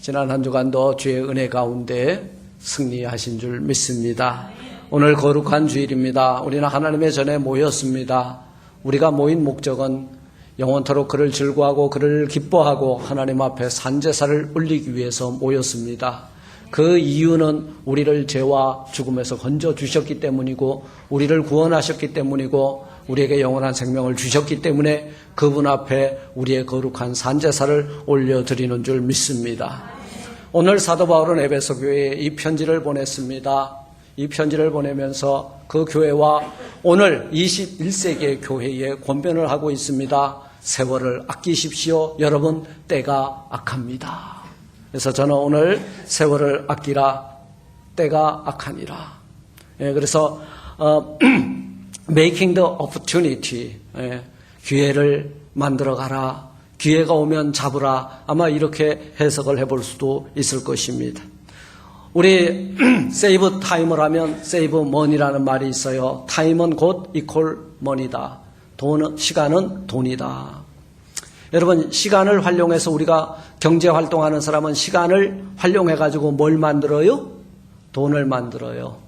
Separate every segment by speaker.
Speaker 1: 지난 한 주간도 주의 은혜 가운데 승리하신 줄 믿습니다. 오늘 거룩한 주일입니다. 우리는 하나님의 전에 모였습니다. 우리가 모인 목적은 영원토록 그를 즐거워하고 그를 기뻐하고 하나님 앞에 산제사를 올리기 위해서 모였습니다. 그 이유는 우리를 죄와 죽음에서 건져주셨기 때문이고 우리를 구원하셨기 때문이고 우리에게 영원한 생명을 주셨기 때문에 그분 앞에 우리의 거룩한 산제사를 올려드리는 줄 믿습니다. 오늘 사도 바울은 에베소 교회에 이 편지를 보냈습니다. 이 편지를 보내면서 그 교회와 오늘 21세기의 교회에 권면을 하고 있습니다. 세월을 아끼십시오. 여러분, 때가 악합니다. 그래서 저는 오늘 세월을 아끼라, 때가 악하니라. 그래서 making the opportunity, 기회를 만들어가라, 기회가 오면 잡으라, 아마 이렇게 해석을 해볼 수도 있을 것입니다. 우리 save time을 하면 save money라는 말이 있어요. time은 곧 equal money다. 시간은 돈이다. 여러분, 시간을 활용해서 우리가 경제활동하는 사람은 시간을 활용해가지고 뭘 만들어요? 돈을 만들어요.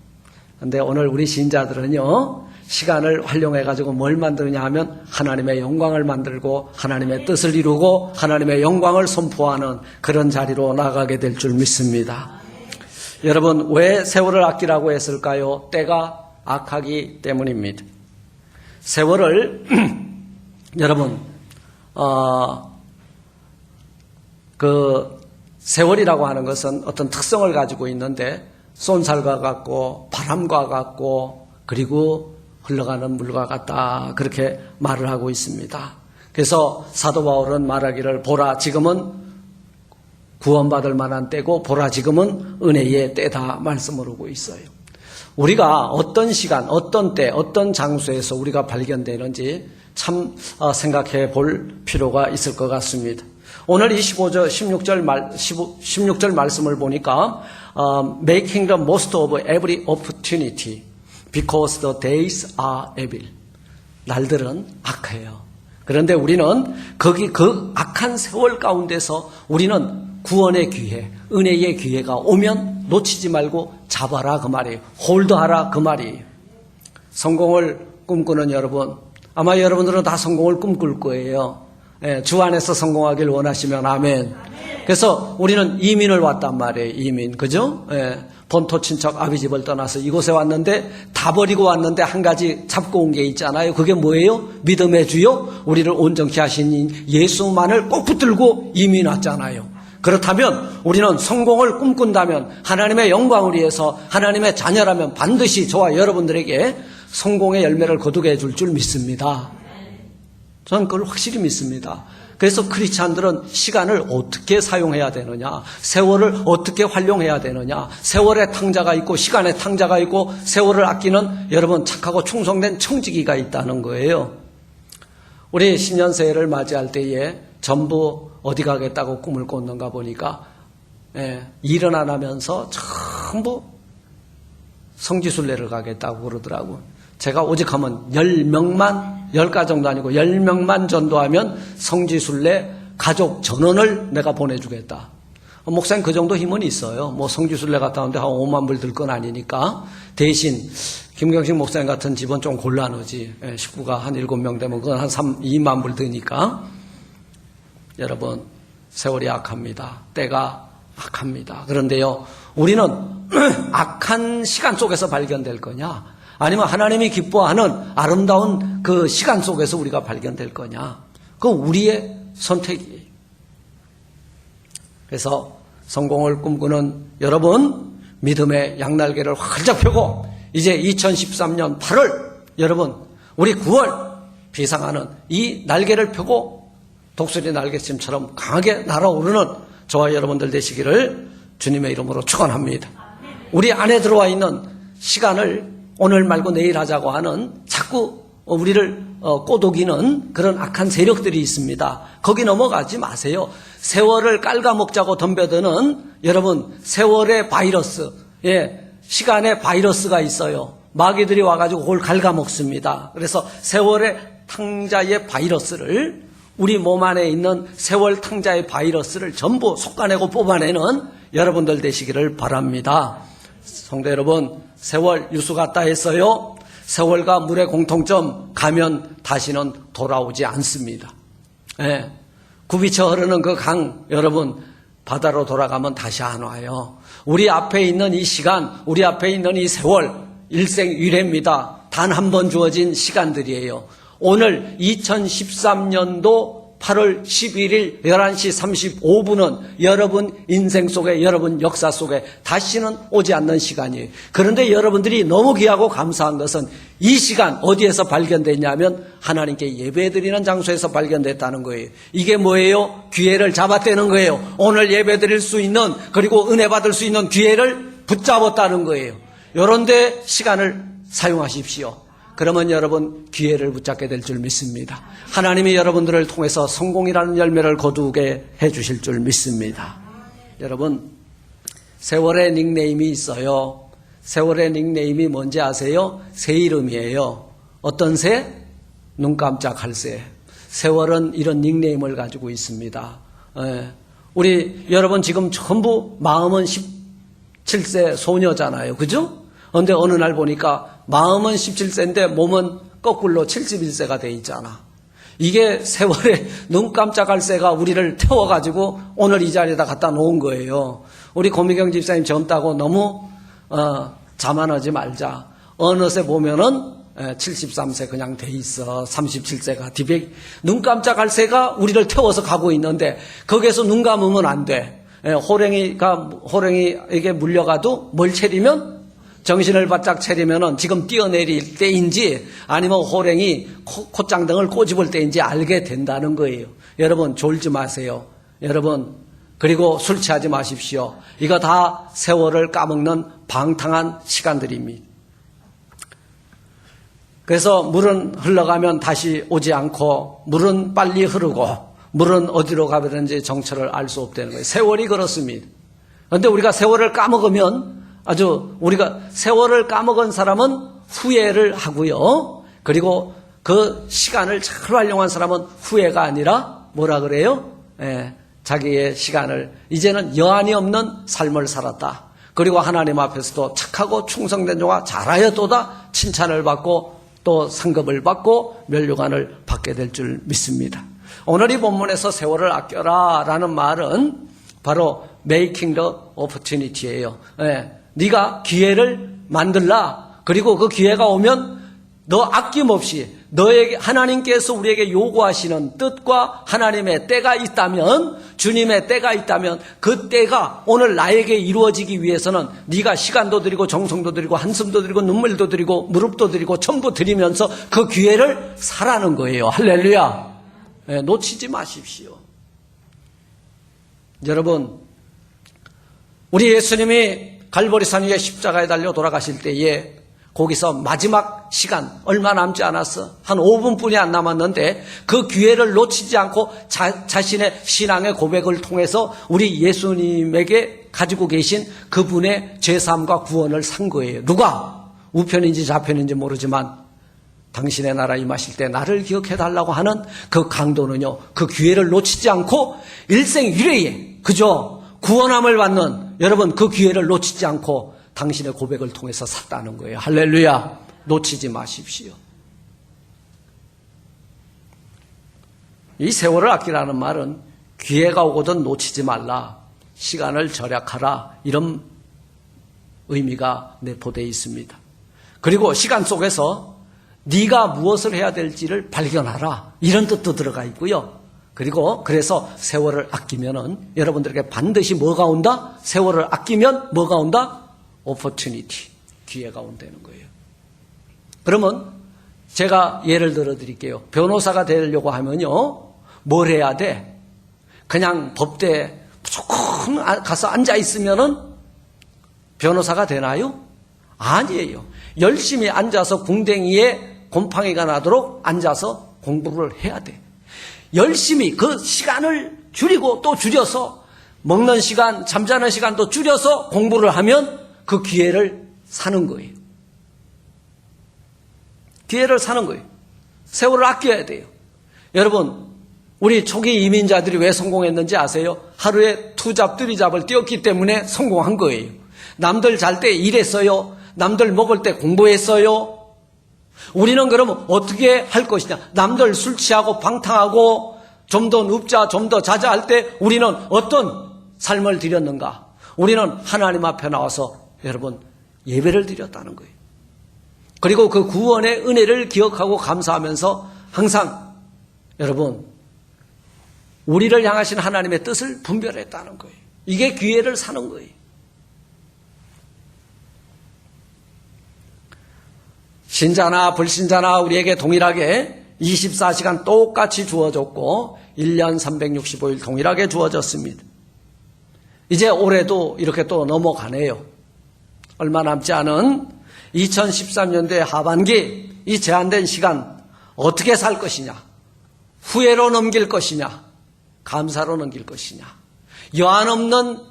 Speaker 1: 근데 오늘 우리 신자들은요, 시간을 활용해가지고 뭘 만드느냐 하면 하나님의 영광을 만들고 하나님의 뜻을 이루고 하나님의 영광을 선포하는 그런 자리로 나가게 될 줄 믿습니다. 여러분, 왜 세월을 아끼라고 했을까요? 때가 악하기 때문입니다. 세월을 여러분, 세월이라고 하는 것은 어떤 특성을 가지고 있는데 쏜살과 같고 바람과 같고 그리고 흘러가는 물과 같다, 그렇게 말을 하고 있습니다. 그래서 사도 바울은 말하기를 보라 지금은 구원받을 만한 때고 보라 지금은 은혜의 때다 말씀을 하고 있어요. 우리가 어떤 시간, 어떤 때, 어떤 장소에서 우리가 발견되는지 참 생각해 볼 필요가 있을 것 같습니다. 오늘 16절 말씀을 보니까 making the most of every opportunity because the days are evil. 날들은 악해요. 그런데 우리는 그 악한 세월 가운데서 우리는 구원의 기회, 은혜의 기회가 오면 놓치지 말고 잡아라 그 말이에요. 홀드하라 그 말이에요. 성공을 꿈꾸는 여러분, 아마 여러분들은 다 성공을 꿈꿀 거예요. 주 안에서 성공하길 원하시면 아멘. 그래서 우리는 이민을 왔단 말이에요. 이민, 그죠? 본토 친척 아비집을 떠나서 이곳에 왔는데 다 버리고 왔는데 한 가지 잡고 온 게 있잖아요. 그게 뭐예요? 믿음의 주요 우리를 온전케 하신 예수만을 꼭 붙들고 이민 왔잖아요. 그렇다면 우리는 성공을 꿈꾼다면 하나님의 영광을 위해서 하나님의 자녀라면 반드시 저와 여러분들에게 성공의 열매를 거두게 해줄 줄 믿습니다. 저는 그걸 확실히 믿습니다. 그래서 크리스찬들은 시간을 어떻게 사용해야 되느냐, 세월을 어떻게 활용해야 되느냐, 세월의 탕자가 있고 시간의 탕자가 있고 세월을 아끼는 여러분 착하고 충성된 청지기가 있다는 거예요. 우리 신년새해를 맞이할 때에 전부 어디 가겠다고 꿈을 꿨는가 보니까 일은 안 하면서 전부 성지순례를 가겠다고 그러더라고요. 제가 오직 하면 10명만, 10가 정도 아니고 10명만 전도하면 성지순례 가족 전원을 내가 보내주겠다. 목사님 그 정도 힘은 있어요. 뭐 성지순례 갔다 오는데 한 5만 불 들 건 아니니까. 대신 김경식 목사님 같은 집은 좀 곤란하지. 식구가 한 7명 되면 그건 한 2만 불 드니까. 여러분, 세월이 악합니다. 때가 악합니다. 그런데요, 우리는 악한 시간 속에서 발견될 거냐, 아니면 하나님이 기뻐하는 아름다운 그 시간 속에서 우리가 발견될 거냐, 그건 우리의 선택이에요. 그래서 성공을 꿈꾸는 여러분, 믿음의 양날개를 활짝 펴고 이제 2013년 8월 여러분, 우리 9월 비상하는 이 날개를 펴고 독수리 날개심처럼 강하게 날아오르는 저와 여러분들 되시기를 주님의 이름으로 축원합니다. 우리 안에 들어와 있는 시간을 오늘 말고 내일 하자고 하는 자꾸 우리를 꼬독이는 그런 악한 세력들이 있습니다. 거기 넘어가지 마세요. 세월을 깔아먹자고 덤벼드는 여러분, 세월의 바이러스, 시간의 바이러스가 있어요. 마귀들이 와가지고 그걸 갉아먹습니다. 그래서 세월의 탕자의 바이러스를 우리 몸 안에 있는 세월 탕자의 바이러스를 전부 솎아내고 뽑아내는 여러분들 되시기를 바랍니다. 성도 여러분, 세월 유수 같다 했어요. 세월과 물의 공통점, 가면 다시는 돌아오지 않습니다. 예. 굽이쳐 흐르는 그 강, 여러분, 바다로 돌아가면 다시 안 와요. 우리 앞에 있는 이 시간, 우리 앞에 있는 이 세월, 일생일회입니다. 단 한 번 주어진 시간들이에요. 오늘 2013년도 8월 11일 11시 35분은 여러분 인생 속에, 여러분 역사 속에 다시는 오지 않는 시간이에요. 그런데 여러분들이 너무 귀하고 감사한 것은 이 시간 어디에서 발견됐냐면 하나님께 예배드리는 장소에서 발견됐다는 거예요. 이게 뭐예요? 기회를 잡아떼는 거예요. 오늘 예배드릴 수 있는, 그리고 은혜 받을 수 있는 기회를 붙잡았다는 거예요. 이런 데 시간을 사용하십시오. 그러면 여러분 기회를 붙잡게 될 줄 믿습니다. 하나님이 여러분들을 통해서 성공이라는 열매를 거두게 해 주실 줄 믿습니다. 여러분, 세월의 닉네임이 있어요. 세월의 닉네임이 뭔지 아세요? 새 이름이에요. 어떤 새? 눈 깜짝할 새. 세월은 이런 닉네임을 가지고 있습니다. 우리 여러분 지금 전부 마음은 17세 소녀잖아요. 그죠? 그런데 어느 날 보니까 마음은 17세인데 몸은 거꾸로 71세가 돼 있잖아. 이게 세월의 눈 깜짝할 새가 우리를 태워가지고 오늘 이 자리에다 갖다 놓은 거예요. 우리 고미경 집사님 젊다고 너무 자만하지 말자. 어느새 보면은 73세 그냥 돼 있어. 37세가 디백. 눈 깜짝할 새가 우리를 태워서 가고 있는데 거기에서 눈 감으면 안 돼. 호랭이에게 물려가도 뭘 차리면, 정신을 바짝 차리면은 지금 뛰어내릴 때인지 아니면 호랭이 콧장등을 꼬집을 때인지 알게 된다는 거예요. 여러분 졸지 마세요. 여러분, 그리고 술 취하지 마십시오. 이거 다 세월을 까먹는 방탕한 시간들입니다. 그래서 물은 흘러가면 다시 오지 않고, 물은 빨리 흐르고, 물은 어디로 가버렸는지 정처를 알 수 없다는 거예요. 세월이 그렇습니다. 그런데 우리가 세월을 까먹으면, 우리가 세월을 까먹은 사람은 후회를 하고요. 그리고 그 시간을 잘 활용한 사람은 후회가 아니라 뭐라 그래요? 자기의 시간을 이제는 여한이 없는 삶을 살았다. 그리고 하나님 앞에서도 착하고 충성된 종아 잘하였도다 칭찬을 받고 또 상급을 받고 면류관을 받게 될 줄 믿습니다. 오늘 이 본문에서 세월을 아껴라 라는 말은 바로 making the opportunity예요. 네가 기회를 만들라. 그리고 그 기회가 오면 너 아낌없이 너에게, 하나님께서 우리에게 요구하시는 뜻과 하나님의 때가 있다면, 주님의 때가 있다면 그 때가 오늘 나에게 이루어지기 위해서는 네가 시간도 드리고 정성도 드리고 한숨도 드리고 눈물도 드리고 무릎도 드리고 전부 드리면서 그 기회를 사라는 거예요. 할렐루야. 놓치지 마십시오. 여러분, 우리 예수님이 갈보리산 위에 십자가에 달려 돌아가실 때에 거기서 마지막 시간 얼마 남지 않았어. 한 5분뿐이 안 남았는데 그 기회를 놓치지 않고 자신의 신앙의 고백을 통해서 우리 예수님에게 가지고 계신 그분의 죄사함과 구원을 산 거예요. 누가? 우편인지 좌편인지 모르지만 당신의 나라 임하실 때 나를 기억해달라고 하는 그 강도는요, 그 기회를 놓치지 않고 일생일회에 그저 구원함을 받는, 여러분 그 기회를 놓치지 않고 당신의 고백을 통해서 샀다는 거예요. 할렐루야. 놓치지 마십시오. 이 세월을 아끼라는 말은 기회가 오거든 놓치지 말라, 시간을 절약하라, 이런 의미가 내포되어 있습니다. 그리고 시간 속에서 네가 무엇을 해야 될지를 발견하라, 이런 뜻도 들어가 있고요. 그리고 그래서 세월을 아끼면은 여러분들에게 반드시 뭐가 온다? 세월을 아끼면 뭐가 온다? opportunity, 기회가 온다는 거예요. 그러면 제가 예를 들어 드릴게요. 변호사가 되려고 하면요, 뭘 해야 돼? 그냥 법대에 무조건 가서 앉아 있으면은 변호사가 되나요? 아니에요. 열심히 앉아서 궁뎅이에 곰팡이가 나도록 앉아서 공부를 해야 돼. 열심히 그 시간을 줄이고 또 줄여서, 먹는 시간, 잠자는 시간도 줄여서 공부를 하면 그 기회를 사는 거예요. 기회를 사는 거예요. 세월을 아껴야 돼요. 여러분, 우리 초기 이민자들이 왜 성공했는지 아세요? 하루에 2잡, 3잡을 뛰었기 때문에 성공한 거예요. 남들 잘 때 일했어요. 남들 먹을 때 공부했어요. 우리는 그러면 어떻게 할 것이냐? 남들 술 취하고 방탕하고 좀 더 눕자, 좀 더 자자 할 때 우리는 어떤 삶을 드렸는가? 우리는 하나님 앞에 나와서 여러분 예배를 드렸다는 거예요. 그리고 그 구원의 은혜를 기억하고 감사하면서 항상 여러분 우리를 향하신 하나님의 뜻을 분별했다는 거예요. 이게 기회를 사는 거예요. 신자나 불신자나 우리에게 동일하게 24시간 똑같이 주어졌고 1년 365일 동일하게 주어졌습니다. 이제 올해도 이렇게 또 넘어가네요. 얼마 남지 않은 2013년도의 하반기 이 제한된 시간 어떻게 살 것이냐? 후회로 넘길 것이냐? 감사로 넘길 것이냐? 여한 없는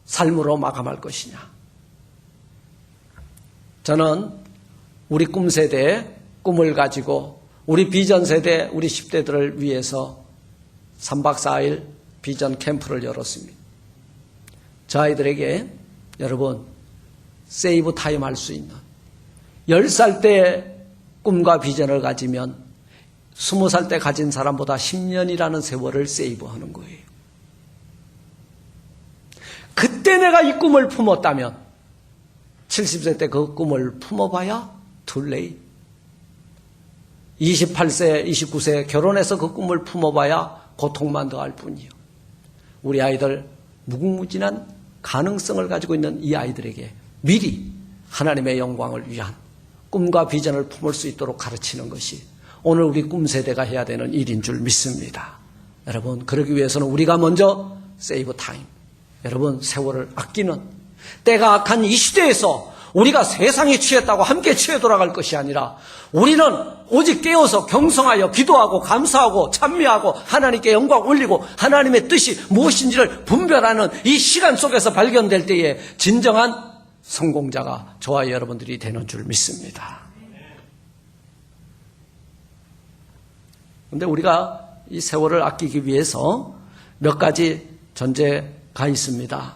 Speaker 1: 삶으로 마감할 것이냐? 저는 우리 꿈세대의 꿈을 가지고 우리 비전 세대, 우리 10대들을 위해서 3박 4일 비전 캠프를 열었습니다. 저 아이들에게 여러분 세이브 타임 할 수 있는 10살 때 꿈과 비전을 가지면 20살 때 가진 사람보다 10년이라는 세월을 세이브하는 거예요. 그때 내가 이 꿈을 품었다면 70세 때 그 꿈을 품어봐야 too late. 28세, 29세 결혼해서 그 꿈을 품어봐야 고통만 더할 뿐이요. 우리 아이들 무궁무진한 가능성을 가지고 있는 이 아이들에게 미리 하나님의 영광을 위한 꿈과 비전을 품을 수 있도록 가르치는 것이 오늘 우리 꿈세대가 해야 되는 일인 줄 믿습니다. 여러분 그러기 위해서는 우리가 먼저 세이브 타임, 여러분 세월을 아끼는 때가 악한 이 시대에서 우리가 세상이 취했다고 함께 취해 돌아갈 것이 아니라 우리는 오직 깨어서 경성하여 기도하고 감사하고 찬미하고 하나님께 영광 올리고 하나님의 뜻이 무엇인지를 분별하는 이 시간 속에서 발견될 때에 진정한 성공자가 저와 여러분들이 되는 줄 믿습니다. 그런데 우리가 이 세월을 아끼기 위해서 몇 가지 전제가 있습니다.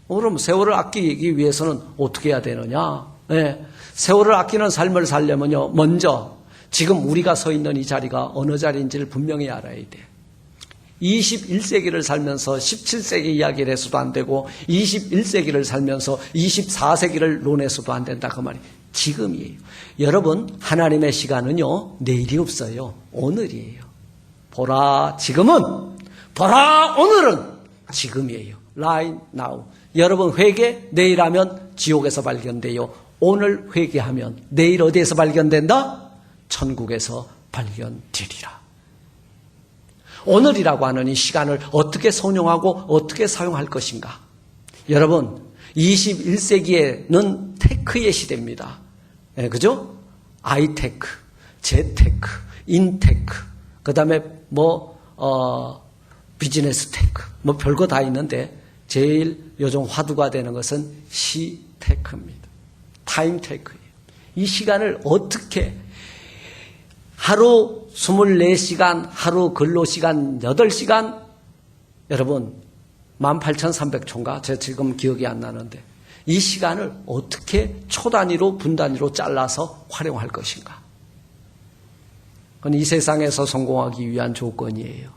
Speaker 1: 그럼 세월을 아끼기 위해서는 어떻게 해야 되느냐? 네. 세월을 아끼는 삶을 살려면요, 먼저 지금 우리가 서 있는 이 자리가 어느 자리인지를 분명히 알아야 돼. 21세기를 살면서 17세기 이야기를 해서도 안 되고 21세기를 살면서 24세기를 논해서도 안 된다 그 말이 지금이에요. 여러분 하나님의 시간은요 내일이 없어요. 오늘이에요. 보라 지금은, 보라 오늘은 지금이에요. Right now. 여러분 회개 내일 하면 지옥에서 발견돼요. 오늘 회개하면 내일 어디에서 발견된다? 천국에서 발견되리라. 오늘이라고 하는 이 시간을 어떻게 선용하고 어떻게 사용할 것인가? 여러분 21세기에는 테크의 시대입니다. 네, 그죠? 아이테크, 제테크, 인테크, 그 다음에 비즈니스 테크, 별거 다 있는데 제일 요즘 화두가 되는 것은 시테크입니다. 타임테크예요. 이 시간을 어떻게 하루 24시간, 하루 근로시간 8시간, 여러분 18,300초인가? 제가 지금 기억이 안 나는데 이 시간을 어떻게 초 단위로 분 단위로 잘라서 활용할 것인가? 그건 이 세상에서 성공하기 위한 조건이에요.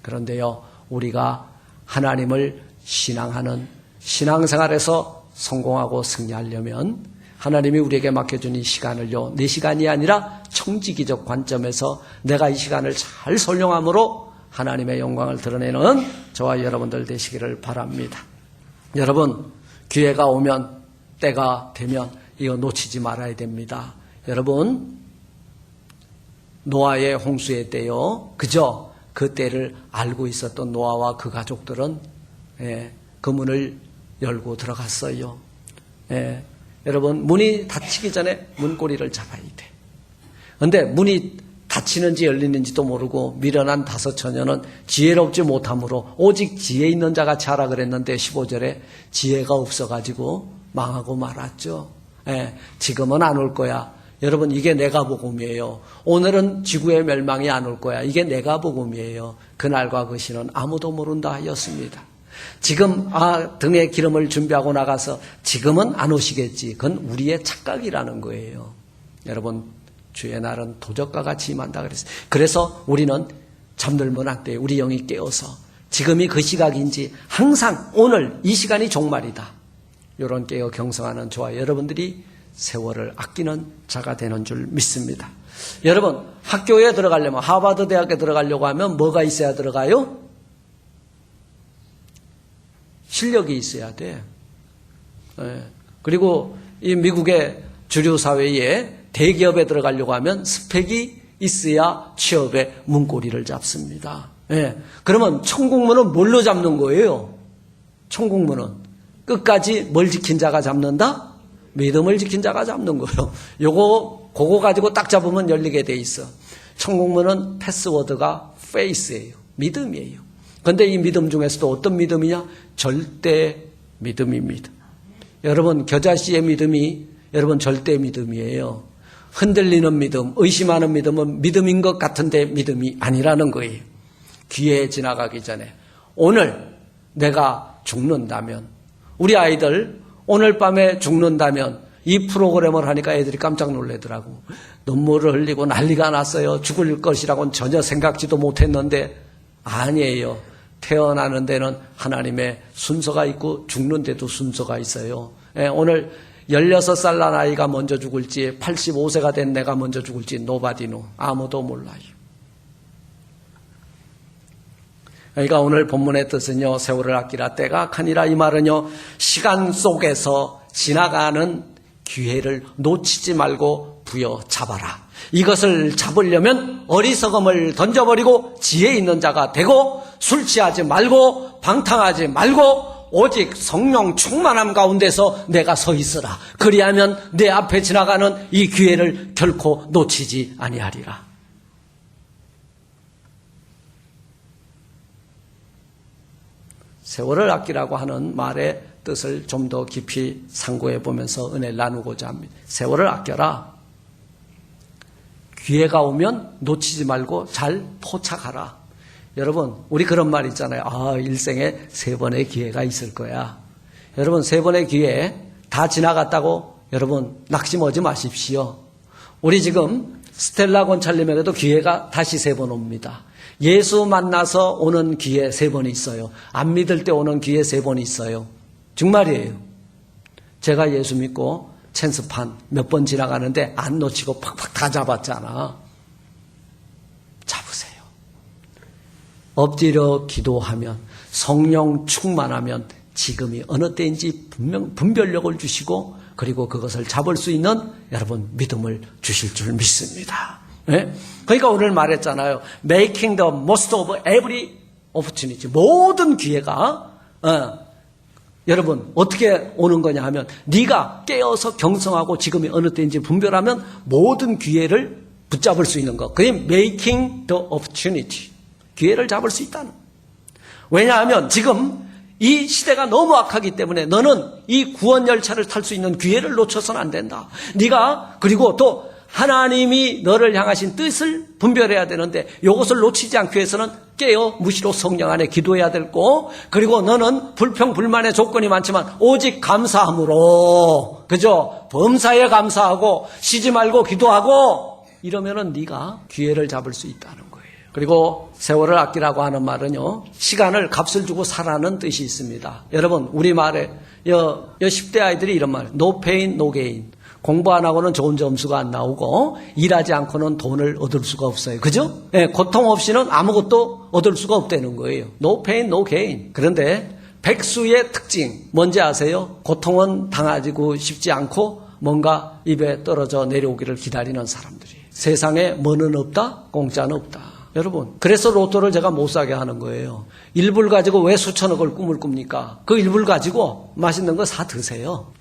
Speaker 1: 그런데요, 우리가 하나님을 신앙하는 신앙생활에서 성공하고 승리하려면 하나님이 우리에게 맡겨준 이 시간을요, 내 시간이 아니라 청지기적 관점에서 내가 이 시간을 잘 선용함으로 하나님의 영광을 드러내는 저와 여러분들 되시기를 바랍니다. 여러분, 기회가 오면, 때가 되면 이거 놓치지 말아야 됩니다. 여러분, 노아의 홍수의 때요, 그저 그 때를 알고 있었던 노아와 그 가족들은 그 문을 열고 들어갔어요. 여러분, 문이 닫히기 전에 문고리를 잡아야 돼. 그런데 문이 닫히는지 열리는지도 모르고 미련한 5처녀는 지혜롭지 못함으로 오직 지혜 있는 자가 자라 그랬는데 15절에 지혜가 없어가지고 망하고 말았죠. 지금은 안 올 거야. 여러분, 이게 내가 복음이에요. 오늘은 지구의 멸망이 안 올 거야. 이게 내가 복음이에요. 그날과 그 시는 아무도 모른다 하였습니다. 지금 등에 기름을 준비하고 나가서 지금은 안 오시겠지. 그건 우리의 착각이라는 거예요. 여러분, 주의 날은 도적과 같이 임한다 그랬어요. 그래서 우리는 잠들면 안 돼요. 우리 영이 깨어서 지금이 그 시각인지 항상 오늘 이 시간이 종말이다. 이런 깨어 경성하는 저와 여러분들이 세월을 아끼는 자가 되는 줄 믿습니다. 여러분, 학교에 들어가려면, 하버드 대학에 들어가려고 하면 뭐가 있어야 들어가요? 실력이 있어야 돼. 그리고 이 미국의 주류 사회에 대기업에 들어가려고 하면 스펙이 있어야 취업의 문고리를 잡습니다. 그러면 천국문은 뭘로 잡는 거예요? 천국문은 끝까지 뭘 지킨 자가 잡는다? 믿음을 지킨 자가 잡는 거예요. 그거 가지고 딱 잡으면 열리게 돼 있어. 천국문은 패스워드가 faith예요. 믿음이에요. 그런데 이 믿음 중에서도 어떤 믿음이냐? 절대 믿음입니다. 여러분, 겨자씨의 믿음이 여러분 절대 믿음이에요. 흔들리는 믿음, 의심하는 믿음은 믿음인 것 같은데 믿음이 아니라는 거예요. 기회 지나가기 전에 오늘 내가 죽는다면, 우리 아이들 오늘 밤에 죽는다면 이 프로그램을 하니까 애들이 깜짝 놀라더라고. 눈물을 흘리고 난리가 났어요. 죽을 것이라고는 전혀 생각지도 못했는데 아니에요. 태어나는 데는 하나님의 순서가 있고 죽는 데도 순서가 있어요. 오늘 16살 난 아이가 먼저 죽을지 85세가 된 내가 먼저 죽을지 nobody know. 아무도 몰라요. 그러니까 오늘 본문의 뜻은요, 세월을 아끼라 때가 악하니라. 이 말은요, 시간 속에서 지나가는 기회를 놓치지 말고 부여잡아라. 이것을 잡으려면 어리석음을 던져버리고 지혜 있는 자가 되고 술 취하지 말고 방탕하지 말고 오직 성령 충만함 가운데서 내가 서 있으라. 그리하면 내 앞에 지나가는 이 기회를 결코 놓치지 아니하리라. 세월을 아끼라고 하는 말의 뜻을 좀 더 깊이 상고해 보면서 은혜를 나누고자 합니다. 세월을 아껴라. 기회가 오면 놓치지 말고 잘 포착하라. 여러분, 우리 그런 말 있잖아요. 일생에 3번의 기회가 있을 거야. 여러분, 3번의 기회 다 지나갔다고 여러분 낙심하지 마십시오. 우리 지금 스텔라 권찰님에게도 기회가 다시 3번 옵니다. 예수 만나서 오는 기회 3번 있어요. 안 믿을 때 오는 기회 3번 있어요. 정말이에요. 제가 예수 믿고 찬스판 몇 번 지나가는데 안 놓치고 팍팍 다 잡았잖아. 잡으세요. 엎드려 기도하면, 성령 충만하면 지금이 어느 때인지 분별력을 주시고, 그리고 그것을 잡을 수 있는 여러분 믿음을 주실 줄 믿습니다. 네? 그러니까 오늘 말했잖아요. Making the most of every opportunity. 모든 기회가 여러분 어떻게 오는 거냐 하면, 네가 깨어서 경성하고 지금이 어느 때인지 분별하면 모든 기회를 붙잡을 수 있는 것. 그게 Making the opportunity. 기회를 잡을 수 있다는. 왜냐하면 지금 이 시대가 너무 악하기 때문에 너는 이 구원 열차를 탈 수 있는 기회를 놓쳐서는 안 된다. 네가 그리고 또 하나님이 너를 향하신 뜻을 분별해야 되는데 이것을 놓치지 않기 위해서는 깨어 무시로 성령 안에 기도해야 되고, 그리고 너는 불평불만의 조건이 많지만 오직 감사함으로, 그죠? 범사에 감사하고 쉬지 말고 기도하고 이러면은 네가 기회를 잡을 수 있다는 거예요. 그리고 세월을 아끼라고 하는 말은요, 시간을 값을 주고 사라는 뜻이 있습니다. 여러분, 우리말에 10대 아이들이 이런 말, no pain, no gain. 공부 안 하고는 좋은 점수가 안 나오고 일하지 않고는 돈을 얻을 수가 없어요. 그죠? 네, 고통 없이는 아무것도 얻을 수가 없다는 거예요. No pain, no gain. 그런데 백수의 특징 뭔지 아세요? 고통은 당하고 싶지 않고 뭔가 입에 떨어져 내려오기를 기다리는 사람들이. 세상에 뭐는 없다? 공짜는 없다. 여러분, 그래서 로또를 제가 못 사게 하는 거예요. 일불 가지고 왜 수천억을 꿈을 꿉니까? 그 일불 가지고 맛있는 거 사 드세요.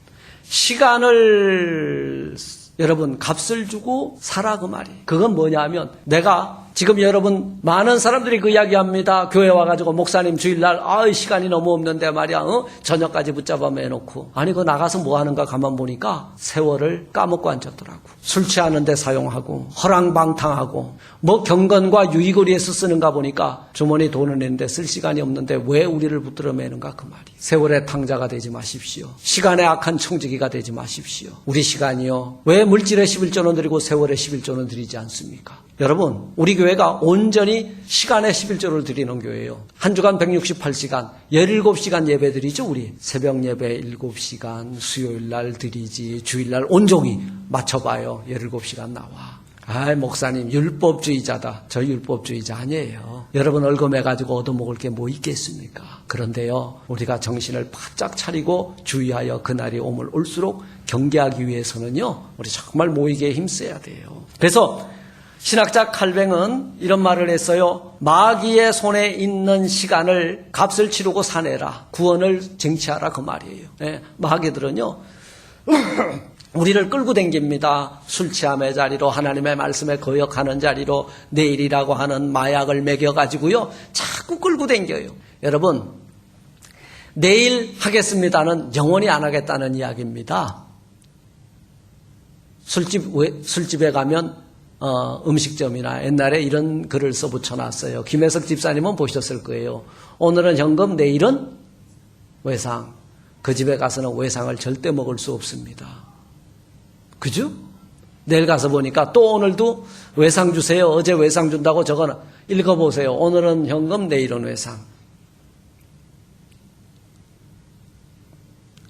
Speaker 1: 시간을 여러분 값을 주고 사라 그 말이에요. 그건 뭐냐 하면 내가 지금 여러분 많은 사람들이 그 이야기합니다. 교회 와가지고 목사님 주일날 시간이 너무 없는데 말이야 저녁까지 붙잡아 매놓고 아니 그 나가서 뭐 하는가 가만 보니까 세월을 까먹고 앉았더라고. 술 취하는데 사용하고 허랑방탕하고 뭐 경건과 유익을 위해서 쓰는가 보니까 주머니 돈을 내는데 쓸 시간이 없는데 왜 우리를 붙들어 매는가 그 말이. 세월의 탕자가 되지 마십시오. 시간의 악한 청지기가 되지 마십시오. 우리 시간이요 왜 물질에 11조는 드리고 세월에 11조는 드리지 않습니까? 여러분 우리 교회가 온전히 시간에 11조를 드리는 교회예요. 한 주간 168시간 17시간 예배 드리죠. 우리 새벽 예배 7시간 수요일날 드리지 주일날 온종일 맞춰봐요. 17시간 나와. 목사님 율법주의자다. 저 율법주의자 아니에요. 여러분 얼검해가지고 얻어먹을 게 뭐 있겠습니까? 그런데요 우리가 정신을 바짝 차리고 주의하여 그날이 오면 올수록 경계하기 위해서는요 우리 정말 모이게 힘써야 돼요. 그래서 신학자 칼뱅은 이런 말을 했어요. 마귀의 손에 있는 시간을 값을 치르고 사내라. 구원을 쟁취하라 그 말이에요. 마귀들은요 우리를 끌고 댕깁니다. 술 취함의 자리로 하나님의 말씀에 거역하는 자리로 내일이라고 하는 마약을 먹여가지고요 자꾸 끌고 댕겨요. 여러분 내일 하겠습니다는 영원히 안 하겠다는 이야기입니다. 술집에 가면 음식점이나 옛날에 이런 글을 써붙여놨어요. 김혜석 집사님은 보셨을 거예요. 오늘은 현금 내일은 외상. 그 집에 가서는 외상을 절대 먹을 수 없습니다. 그죠? 내일 가서 보니까 또 오늘도 외상 주세요. 어제 외상 준다고 저거는 읽어보세요. 오늘은 현금 내일은 외상.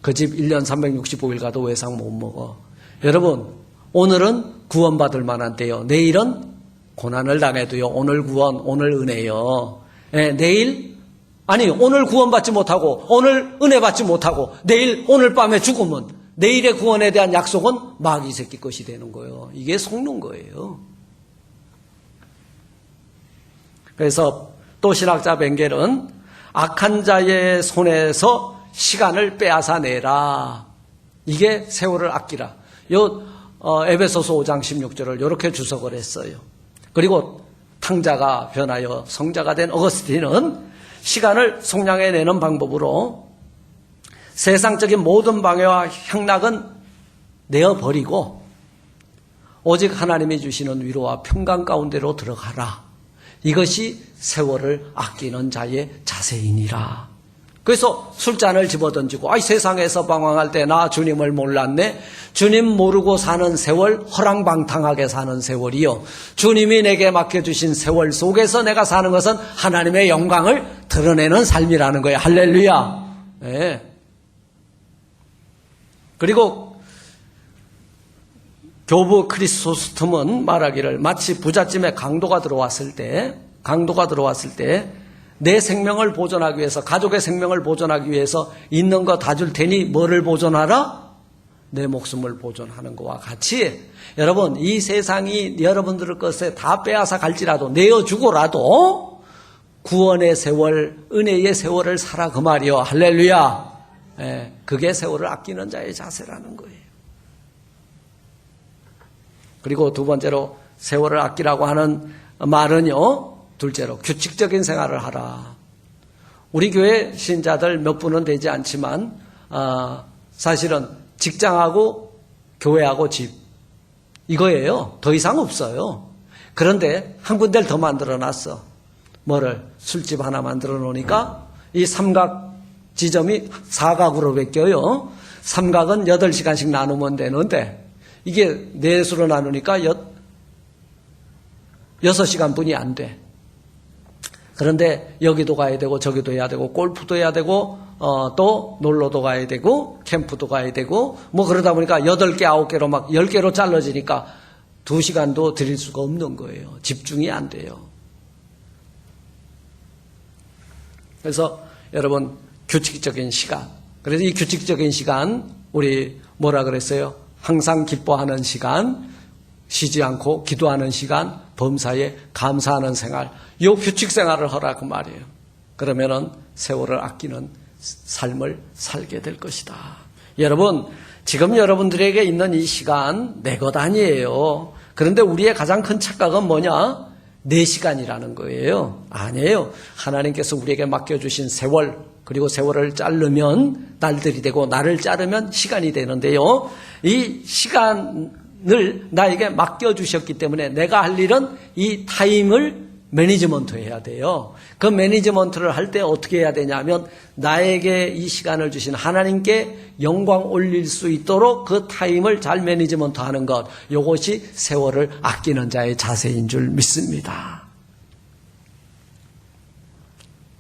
Speaker 1: 그 집 1년 365일 가도 외상 못 먹어. 여러분 오늘은 구원받을 만한 때요. 내일은 고난을 당해도요. 오늘 구원, 오늘 은혜요. 내일 오늘 구원받지 못하고 오늘 은혜 받지 못하고 내일 오늘 밤에 죽으면 내일의 구원에 대한 약속은 마귀 새끼 것이 되는 거예요. 이게 속는 거예요. 그래서 또 신학자 벵겔은 악한 자의 손에서 시간을 빼앗아 내라. 이게 세월을 아끼라. 에베소서 5장 16절을 이렇게 주석을 했어요. 그리고 탕자가 변하여 성자가 된 어거스틴은 시간을 속량해내는 방법으로 세상적인 모든 방해와 향락은 내어버리고 오직 하나님이 주시는 위로와 평강 가운데로 들어가라. 이것이 세월을 아끼는 자의 자세이니라. 그래서 술잔을 집어던지고 세상에서 방황할 때 나 주님을 몰랐네. 주님 모르고 사는 세월, 허랑방탕하게 사는 세월이요. 주님이 내게 맡겨주신 세월 속에서 내가 사는 것은 하나님의 영광을 드러내는 삶이라는 거예요. 할렐루야. 네. 그리고 교부 크리소스톰은 말하기를 마치 부잣집에 강도가 들어왔을 때 내 생명을 보존하기 위해서 가족의 생명을 보존하기 위해서 있는 거 다 줄 테니 뭐를 보존하라? 내 목숨을 보존하는 것과 같이 여러분 이 세상이 여러분들의 것에 다 빼앗아 갈지라도 내어주고라도 구원의 세월, 은혜의 세월을 살아 그 말이요. 할렐루야. 그게 세월을 아끼는 자의 자세라는 거예요. 그리고 두 번째로 세월을 아끼라고 하는 말은요. 둘째로 규칙적인 생활을 하라. 우리 교회 신자들 몇 분은 되지 않지만 사실은 직장하고 교회하고 집 이거예요. 더 이상 없어요. 그런데 한 군데를 더 만들어놨어. 뭐를? 술집 하나 만들어 놓으니까 이 삼각 지점이 사각으로 바뀌어요. 삼각은 8시간씩 나누면 되는데 이게 4수로 나누니까 6시간 분이 안 돼. 그런데 여기도 가야 되고 저기도 해야 되고 골프도 해야 되고 또 놀러도 가야 되고 캠프도 가야 되고 뭐 그러다 보니까 8개 9개로 막 10개로 잘라지니까 2시간도 드릴 수가 없는 거예요. 집중이 안 돼요. 그래서 여러분 규칙적인 시간. 그래서 이 규칙적인 시간 우리 뭐라 그랬어요? 항상 기뻐하는 시간, 쉬지 않고 기도하는 시간, 범사에 감사하는 생활. 이 규칙 생활을 하라 그 말이에요. 그러면은 세월을 아끼는 삶을 살게 될 것이다. 여러분, 지금 여러분들에게 있는 이 시간 내 것 아니에요. 그런데 우리의 가장 큰 착각은 뭐냐? 내 시간이라는 거예요. 아니에요. 하나님께서 우리에게 맡겨주신 세월, 그리고 세월을 자르면 날들이 되고 날을 자르면 시간이 되는데요. 이 시간을 나에게 맡겨주셨기 때문에 내가 할 일은 이 타임을 매니지먼트 해야 돼요. 그 매니지먼트를 할 때 어떻게 해야 되냐면 나에게 이 시간을 주신 하나님께 영광 올릴 수 있도록 그 타임을 잘 매니지먼트 하는 것, 이것이 세월을 아끼는 자의 자세인 줄 믿습니다.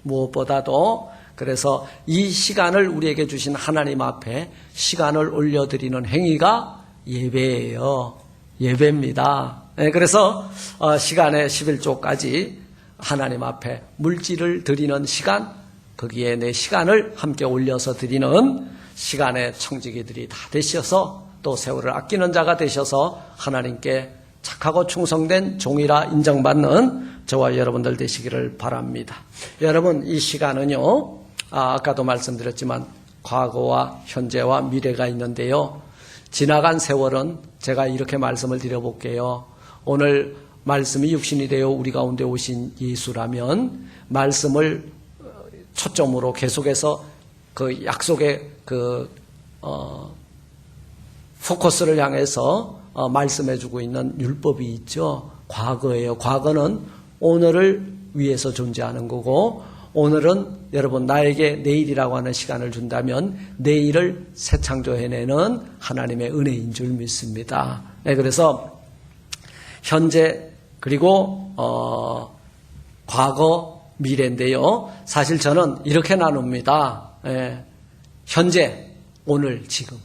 Speaker 1: 무엇보다도 그래서 이 시간을 우리에게 주신 하나님 앞에 시간을 올려드리는 행위가 예배예요. 예배입니다. 그래서 시간의 11조까지 하나님 앞에 물질을 드리는 시간, 거기에 내 시간을 함께 올려서 드리는 시간의 청지기들이 다 되셔서 또 세월을 아끼는 자가 되셔서 하나님께 착하고 충성된 종이라 인정받는 저와 여러분들 되시기를 바랍니다. 여러분, 이 시간은요, 아까도 말씀드렸지만 과거와 현재와 미래가 있는데요. 지나간 세월은 제가 이렇게 말씀을 드려볼게요. 오늘 말씀이 육신이 되어 우리 가운데 오신 예수라면 말씀을 초점으로 계속해서 그 약속의 포커스를 향해서 말씀해주고 있는 율법이 있죠. 과거예요. 과거는 오늘을 위해서 존재하는 거고, 오늘은 여러분 나에게 내일이라고 하는 시간을 준다면 내일을 새 창조해내는 하나님의 은혜인 줄 믿습니다. 네, 그래서 현재 그리고 과거 미래인데요. 사실 저는 이렇게 나눕니다. 현재, 오늘, 지금.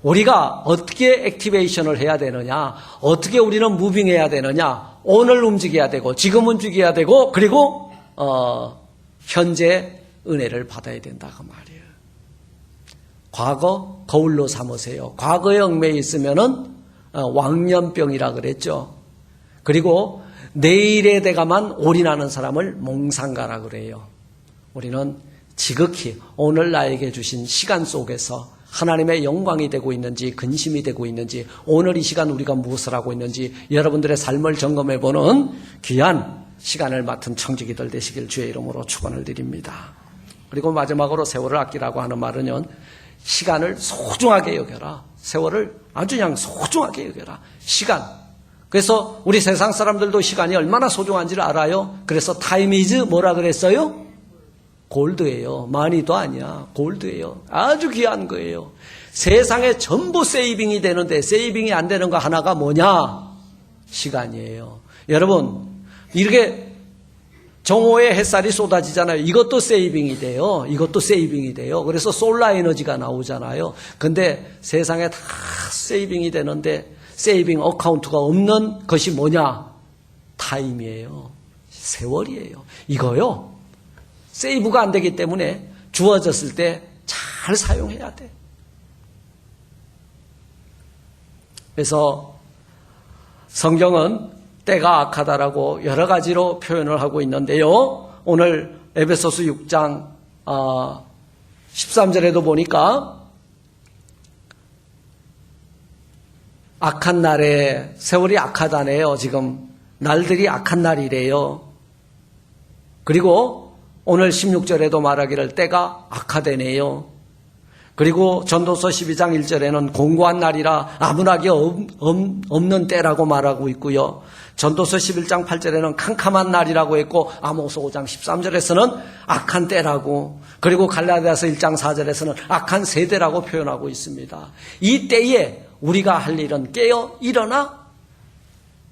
Speaker 1: 우리가 어떻게 액티베이션을 해야 되느냐, 어떻게 우리는 무빙해야 되느냐, 오늘 움직여야 되고 지금 움직여야 되고 그리고 현재 은혜를 받아야 된다 그 말이에요. 과거 거울로 삼으세요. 과거에 얽매여 있으면은 왕년병이라 그랬죠. 그리고 내일에 대가만 올인하는 사람을 몽상가라 그래요. 우리는 지극히 오늘 나에게 주신 시간 속에서 하나님의 영광이 되고 있는지, 근심이 되고 있는지, 오늘 이 시간 우리가 무엇을 하고 있는지 여러분들의 삶을 점검해보는 귀한 시간을 맡은 청지기들 되시길 주의 이름으로 축원을 드립니다. 그리고 마지막으로 세월을 아끼라고 하는 말은요, 시간을 소중하게 여겨라. 세월을 아주 그냥 소중하게 여겨라. 시간. 그래서 우리 세상 사람들도 시간이 얼마나 소중한지를 알아요. 그래서 타임 이즈 뭐라 그랬어요? 골드예요. 마니도 아니야. 골드예요. 아주 귀한 거예요. 세상에 전부 세이빙이 되는데 세이빙이 안 되는 거 하나가 뭐냐? 시간이에요. 여러분, 이렇게 정오에 햇살이 쏟아지잖아요. 이것도 세이빙이 돼요. 이것도 세이빙이 돼요. 그래서 솔라 에너지가 나오잖아요. 근데 세상에 다 세이빙이 되는데 세이빙 어카운트가 없는 것이 뭐냐? 타임이에요. 세월이에요. 이거요. 세이브가 안 되기 때문에 주어졌을 때 잘 사용해야 돼. 그래서 성경은 때가 악하다라고 여러 가지로 표현을 하고 있는데요. 오늘 에베소서 6장 13절에도 보니까 악한 날에 세월이 악하다네요. 지금 날들이 악한 날이래요. 그리고 오늘 16절에도 말하기를 때가 악하다네요. 그리고 전도서 12장 1절에는 공고한 날이라 아무나게 없는 때라고 말하고 있고요. 전도서 11장 8절에는 캄캄한 날이라고 했고 아모스 5장 13절에서는 악한 때라고, 그리고 갈라디아서 1장 4절에서는 악한 세대라고 표현하고 있습니다. 이 때에 우리가 할 일은 깨어 일어나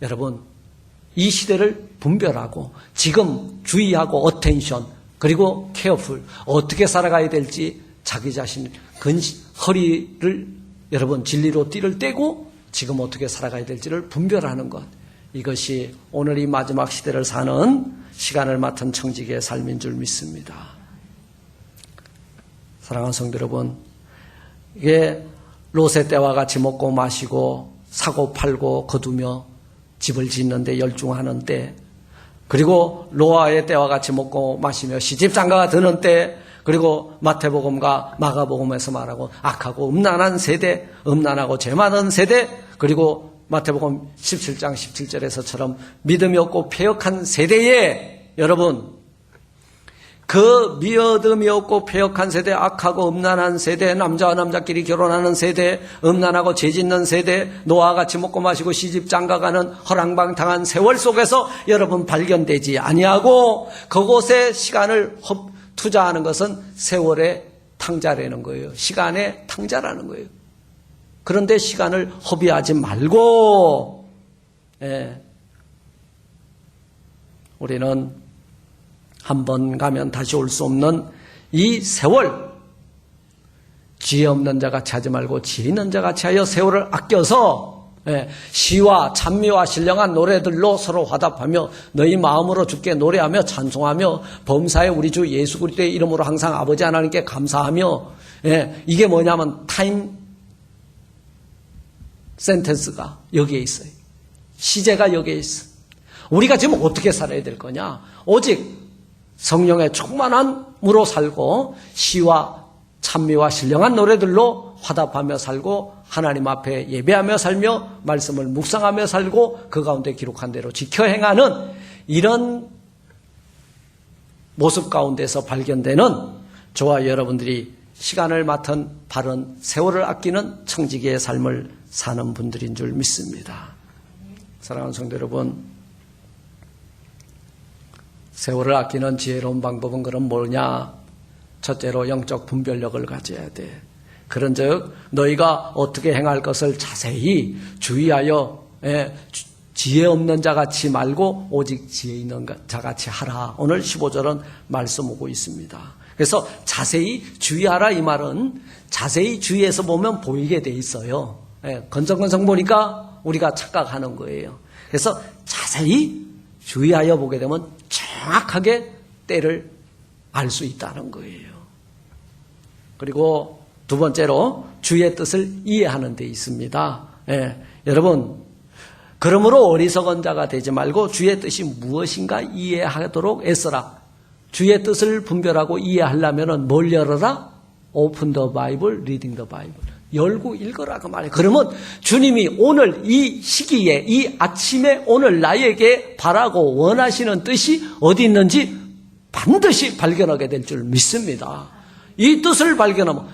Speaker 1: 여러분 이 시대를 분별하고 지금 주의하고 어텐션 그리고 케어풀 어떻게 살아가야 될지 자기 자신 허리를 여러분 진리로 띠를 떼고 지금 어떻게 살아가야 될지를 분별하는 것, 이것이 오늘 이 마지막 시대를 사는 시간을 맡은 청지기의 삶인 줄 믿습니다. 사랑하는 성도 여러분, 이게 롯의 때와 같이 먹고 마시고 사고 팔고 거두며 집을 짓는데 열중하는 때, 그리고 노아의 때와 같이 먹고 마시며 시집장가가 드는 때, 그리고 마태복음과 마가복음에서 말하고 악하고 음란한 세대, 음란하고 죄 많은 세대, 그리고 마태복음 17장 17절에서처럼 믿음이 없고 패역한 세대에 여러분 그 믿음이 없고 패역한 세대, 악하고 음란한 세대, 남자와 남자끼리 결혼하는 세대, 음란하고 죄짓는 세대, 노아와 같이 먹고 마시고 시집 장가가는 허랑방탕한 세월 속에서 여러분 발견되지 아니하고 그곳에 시간을 투자하는 것은 세월의 탕자라는 거예요. 시간의 탕자라는 거예요. 그런데 시간을 허비하지 말고 우리는 한 번 가면 다시 올 수 없는 이 세월, 지혜 없는 자 같이 하지 말고 지혜 있는 자 같이 하여 세월을 아껴서 시와 찬미와 신령한 노래들로 서로 화답하며 너희 마음으로 주께 노래하며 찬송하며 범사에 우리 주 예수 그리스도의 이름으로 항상 아버지 하나님께 감사하며 이게 뭐냐면 타임 센텐스가 여기에 있어요. 시제가 여기에 있어. 우리가 지금 어떻게 살아야 될 거냐? 오직 성령의 충만함으로 살고 시와 찬미와 신령한 노래들로 화답하며 살고 하나님 앞에 예배하며 살며 말씀을 묵상하며 살고 그 가운데 기록한 대로 지켜 행하는 이런 모습 가운데서 발견되는 저와 여러분들이 시간을 맡은 바른 세월을 아끼는 청지기의 삶을 사는 분들인 줄 믿습니다. 사랑하는 성도 여러분, 세월을 아끼는 지혜로운 방법은 그럼 뭐냐? 첫째로 영적 분별력을 가져야 돼. 그런즉 너희가 어떻게 행할 것을 자세히 주의하여 지혜 없는 자같이 말고 오직 지혜 있는 자같이 하라. 오늘 15절은 말씀 오고 있습니다. 그래서 자세히 주의하라 이 말은 자세히 주의해서 보면 보이게 돼 있어요. 건성건성 보니까 우리가 착각하는 거예요. 그래서 자세히 주의하여 보게 되면 정확하게 때를 알 수 있다는 거예요. 그리고 두 번째로 주의 뜻을 이해하는 데 있습니다. 여러분, 그러므로 어리석은 자가 되지 말고 주의 뜻이 무엇인가 이해하도록 애써라. 주의 뜻을 분별하고 이해하려면 뭘 열어라? Open the Bible, reading the Bible. 열고 읽어라 그 말이에요. 그러면 주님이 오늘 이 시기에 이 아침에 오늘 나에게 바라고 원하시는 뜻이 어디 있는지 반드시 발견하게 될 줄 믿습니다. 이 뜻을 발견하면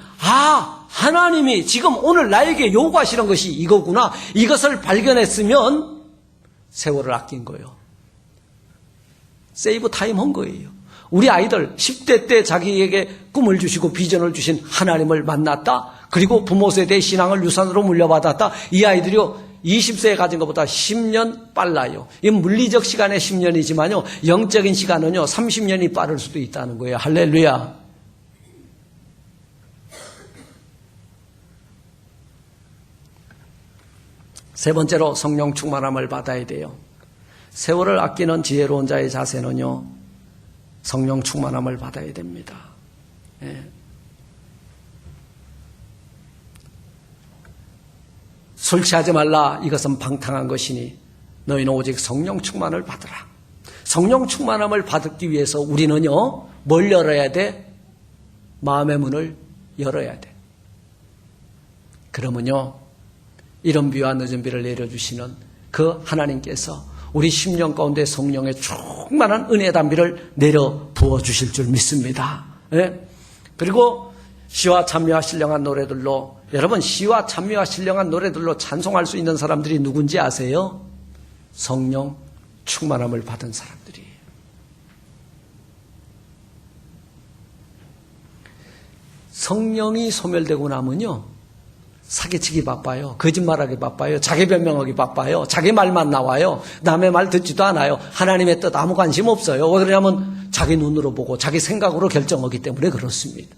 Speaker 1: 하나님이 지금 오늘 나에게 요구하시는 것이 이거구나. 이것을 발견했으면 세월을 아낀 거예요. 세이브 타임 한 거예요. 우리 아이들 10대 때 자기에게 꿈을 주시고 비전을 주신 하나님을 만났다. 그리고 부모 세대의 신앙을 유산으로 물려받았다. 이 아이들이요 20세에 가진 것보다 10년 빨라요. 이 물리적 시간의 10년이지만요 영적인 시간은요 30년이 빠를 수도 있다는 거예요. 할렐루야. 세 번째로 성령 충만함을 받아야 돼요. 세월을 아끼는 지혜로운 자의 자세는요 성령 충만함을 받아야 됩니다. 술 취하지 말라. 이것은 방탕한 것이니 너희는 오직 성령 충만을 받으라. 성령 충만함을 받기 위해서 우리는요 뭘 열어야 돼? 마음의 문을 열어야 돼. 그러면요 이른 비와 늦은 비를 내려주시는 그 하나님께서 우리 심령 가운데 성령의 충만한 은혜 담비를 내려 부어주실 줄 믿습니다. 그리고 시와 찬미와 신령한 노래들로 여러분 시와 찬미와 신령한 노래들로 찬송할 수 있는 사람들이 누군지 아세요? 성령 충만함을 받은 사람들이에요. 성령이 소멸되고 나면요 사기치기 바빠요. 거짓말하기 바빠요. 자기 변명하기 바빠요. 자기 말만 나와요. 남의 말 듣지도 않아요. 하나님의 뜻 아무 관심 없어요. 왜 그러냐면 자기 눈으로 보고 자기 생각으로 결정하기 때문에 그렇습니다.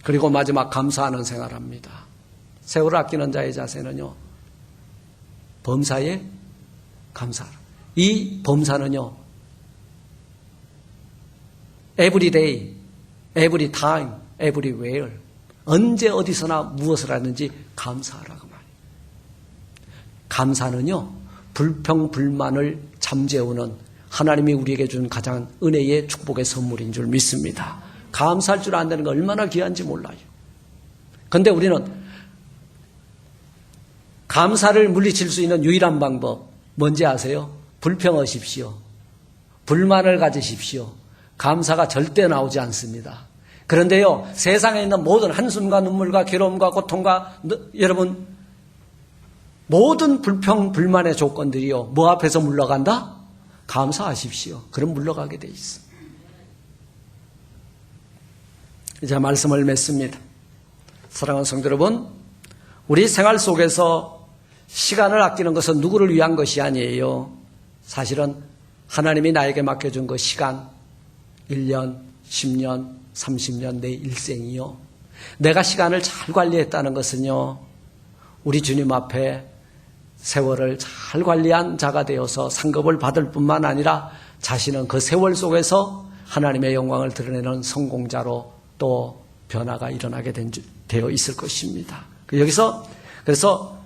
Speaker 1: 그리고 마지막 감사하는 생활합니다. 세월을 아끼는 자의 자세는요 범사에 감사하라. 이 범사는요 every day, every time, everywhere 언제 어디서나 무엇을 하는지 감사하라고 말이에요. 감사는요 불평불만을 잠재우는 하나님이 우리에게 준 가장 은혜의 축복의 선물인 줄 믿습니다. 감사할 줄 안다는 거 얼마나 귀한지 몰라요. 그런데 우리는 감사를 물리칠 수 있는 유일한 방법 뭔지 아세요? 불평하십시오. 불만을 가지십시오. 감사가 절대 나오지 않습니다. 그런데요, 세상에 있는 모든 한숨과 눈물과 괴로움과 고통과 여러분 모든 불평, 불만의 조건들이요, 뭐 앞에서 물러간다? 감사하십시오. 그럼 물러가게 돼 있어. 이제 말씀을 맺습니다. 사랑하는 성도 여러분, 우리 생활 속에서 시간을 아끼는 것은 누구를 위한 것이 아니에요. 사실은 하나님이 나에게 맡겨준 그 시간, 1년, 10년, 30년, 내 일생이요. 내가 시간을 잘 관리했다는 것은요, 우리 주님 앞에 세월을 잘 관리한 자가 되어서 상급을 받을 뿐만 아니라 자신은 그 세월 속에서 하나님의 영광을 드러내는 성공자로 또 변화가 일어나게 되어 있을 것입니다. 여기서 그래서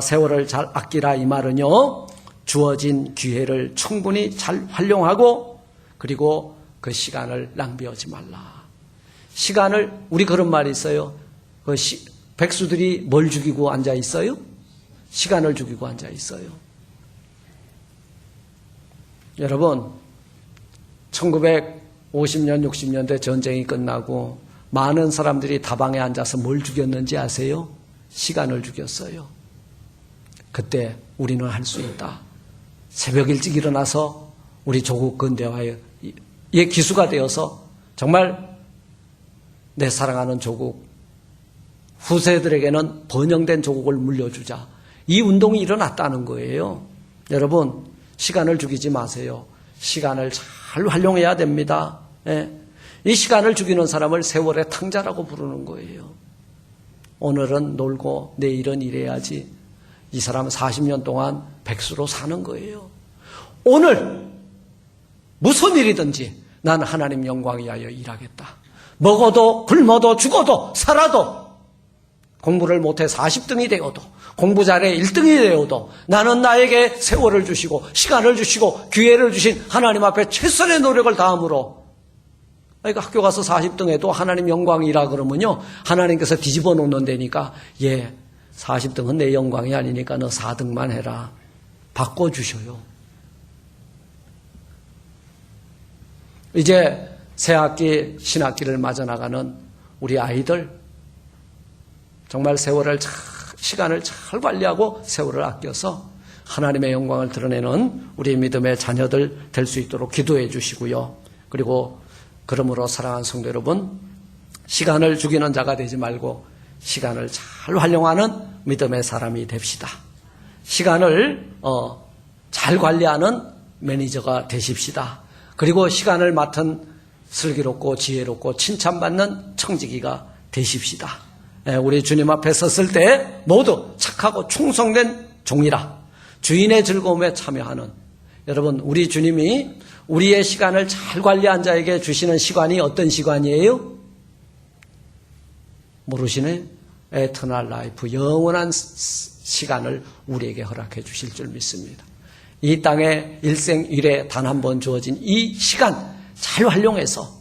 Speaker 1: 세월을 잘 아끼라 이 말은요, 주어진 기회를 충분히 잘 활용하고 그리고 그 시간을 낭비하지 말라. 시간을, 우리 그런 말이 있어요. 백수들이 뭘 죽이고 앉아 있어요? 시간을 죽이고 앉아 있어요. 여러분, 1950년, 60년대 전쟁이 끝나고 많은 사람들이 다방에 앉아서 뭘 죽였는지 아세요? 시간을 죽였어요. 그때 우리는 할 수 있다. 새벽 일찍 일어나서 우리 조국 근대화의 기수가 되어서 정말 내 사랑하는 조국, 후세들에게는 번영된 조국을 물려주자. 이 운동이 일어났다는 거예요. 여러분, 시간을 죽이지 마세요. 시간을 잘 활용해야 됩니다. 예. 이 시간을 죽이는 사람을 세월의 탕자라고 부르는 거예요. 오늘은 놀고 내일은 일해야지. 이 사람은 40년 동안 백수로 사는 거예요. 오늘 무슨 일이든지 난 하나님 영광 위하여 일하겠다. 먹어도 굶어도 죽어도 살아도 공부를 못해 40등이 되어도 공부 잘해 1등이 되어도 나는 나에게 세월을 주시고 시간을 주시고 기회를 주신 하나님 앞에 최선의 노력을 다함으로, 그러니까 학교 가서 40등 해도 하나님 영광이라 그러면요, 하나님께서 뒤집어 놓는 데니까 40등은 내 영광이 아니니까 너 4등만 해라. 바꿔주셔요. 이제 새학기 신학기를 맞아 나가는 우리 아이들, 정말 시간을 잘 관리하고 세월을 아껴서 하나님의 영광을 드러내는 우리 믿음의 자녀들 될 수 있도록 기도해 주시고요. 그리고 그러므로 사랑하는 성도 여러분, 시간을 죽이는 자가 되지 말고 시간을 잘 활용하는 믿음의 사람이 됩시다. 시간을 잘 관리하는 매니저가 되십시다. 그리고 시간을 맡은 슬기롭고 지혜롭고 칭찬받는 청지기가 되십시다. 우리 주님 앞에 섰을 때 모두 착하고 충성된 종이라 주인의 즐거움에 참여하는, 여러분, 우리 주님이 우리의 시간을 잘 관리한 자에게 주시는 시간이 어떤 시간이에요? 모르시네? 에터널 라이프, 영원한 시간을 우리에게 허락해 주실 줄 믿습니다. 이 땅에 일생 일에 단 한 번 주어진 이 시간 잘 활용해서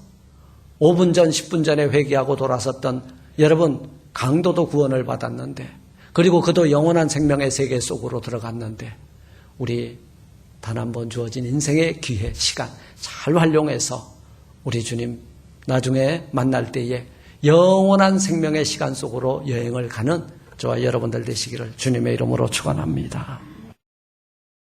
Speaker 1: 5분 전, 10분 전에 회개하고 돌아섰던 여러분, 강도도 구원을 받았는데, 그리고 그도 영원한 생명의 세계 속으로 들어갔는데, 우리 단 한 번 주어진 인생의 기회, 시간 잘 활용해서 우리 주님 나중에 만날 때에 영원한 생명의 시간 속으로 여행을 가는 저와 여러분들 되시기를 주님의 이름으로 축원합니다.